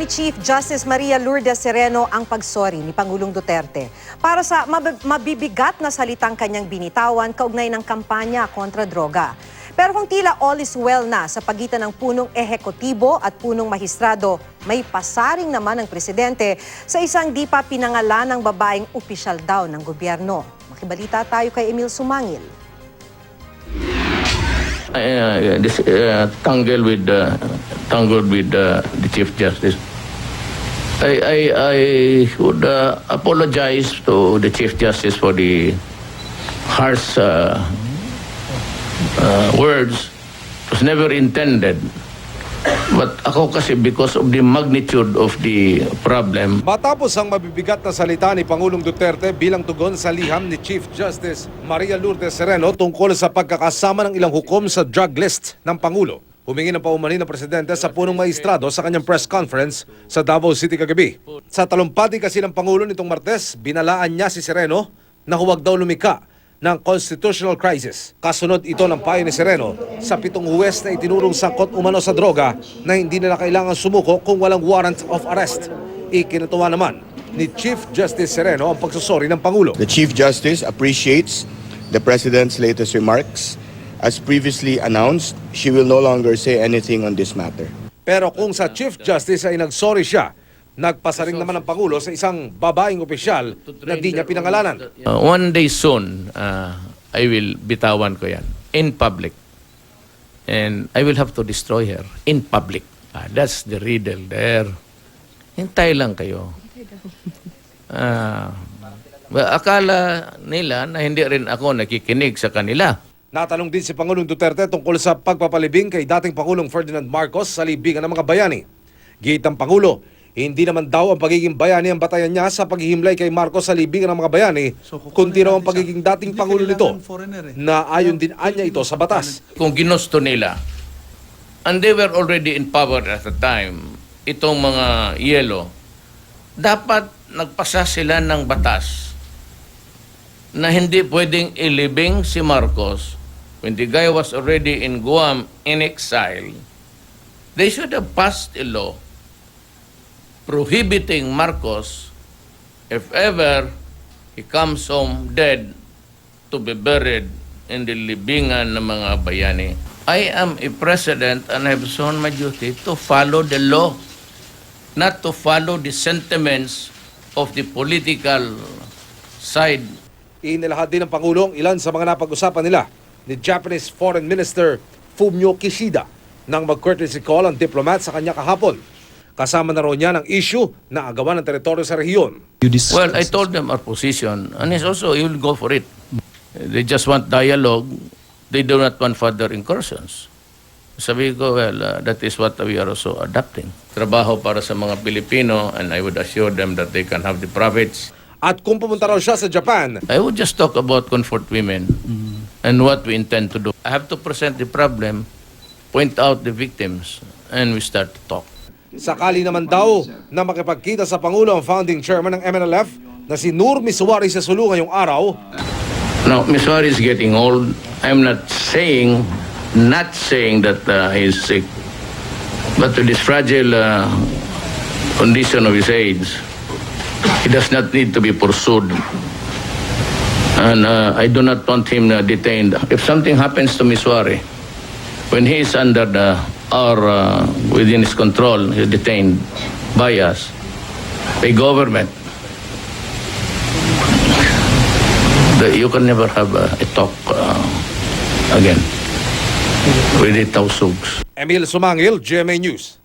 ni Chief Justice Maria Lourdes Sereno ang pagsorry ni Pangulong Duterte para sa mabibigat na salitang kanyang binitawan kaugnay ng kampanya kontra droga. Pero kung tila all is well na sa pagitan ng punong ehekutibo at punong mahistrado, may pasaring naman ng presidente sa isang di pa pinangalan ng babaeng opisyal daw ng gobyerno. Makibalita tayo kay Emil Sumangil. Tangled with the Chief Justice. I would apologize to the Chief Justice for the harsh words. It was never intended. But ako kasi because of the magnitude of the problem. Matapos ang mabibigat na salita ni Pangulong Duterte bilang tugon sa liham ni Chief Justice Maria Lourdes Sereno tungkol sa pagkakasama ng ilang hukom sa drug list ng Pangulo, humingi ng paumanhin ng Presidente sa punong maestrado sa kanyang press conference sa Davao City kagabi. Sa talumpati kasi ng Pangulo nitong Martes, binalaan niya si Sereno na huwag daw lumika ng constitutional crisis. Kasunod ito ng payo ni Sereno sa 7 huwes na itinurong sangkot umano sa droga na hindi nila kailangan sumuko kung walang warrant of arrest. Ikinatuwa naman ni Chief Justice Sereno ang pagsusori ng Pangulo. The Chief Justice appreciates the President's latest remarks. As previously announced, she will no longer say anything on this matter. Pero kung sa Chief Justice ay nagsorry siya, nagpasaring naman ang Pangulo sa isang babaeng opisyal na di niya pinangalanan. One day soon, I will bitawan ko yan in public. And I will have to destroy her in public. That's the riddle there. Hintay lang kayo. Akala nila na hindi rin ako nakikinig sa kanila. Natanong din si Pangulong Duterte tungkol sa pagpapalibing kay dating Pangulong Ferdinand Marcos sa libingan ng mga bayani. Git ang Pangulo, hindi naman daw ang pagiging bayani ang batayan niya sa paghihimlay kay Marcos sa libingan ng mga bayani, kundi raw ang pagiging dating Pangulo nito na ayon din anya ito sa batas. Kung ginusto nila, and they were already in power at the time, itong mga yelo, dapat nagpasa sila ng batas na hindi pwedeng ilibing si Marcos when the guy was already in Guam in exile. They should have passed a law prohibiting Marcos, if ever he comes home dead, to be buried in the libingan ng mga bayani. I am a president and I have shown my duty to follow the law, not to follow the sentiments of the political side. Inilahad din ng Pangulong ilan sa mga napag-usapan nila ni Japanese Foreign Minister Fumio Kishida nang mag-courtesy call ang diplomat sa kanya kahapon. Kasama na raw niya ng issue na agawan ng teritoryo sa rehiyon. Well, I told them our position, and it's also, he will go for it. They just want dialogue. They do not want further incursions. Sabi ko, well, that is what we are also adapting. Trabaho para sa mga Pilipino, and I would assure them that they can have the profits. At kung pumunta raw siya sa Japan, I would just talk about comfort women and what we intend to do. I have to present the problem, point out the victims, and we start to talk. sakali naman daw na makipagkita sa Pangulo ang founding chairman ng MNLF na si Nur Misuari sa Sulu ngayong araw. Now, Misuari is getting old. I'm not saying that he's sick, but with this fragile condition of his age, he does not need to be pursued. And I do not want him detained. If something happens to Misuari, when he is under within his control, he's detained by us, by government, you can never have a talk again with the Tausugs. Emil Sumangil, GMA News.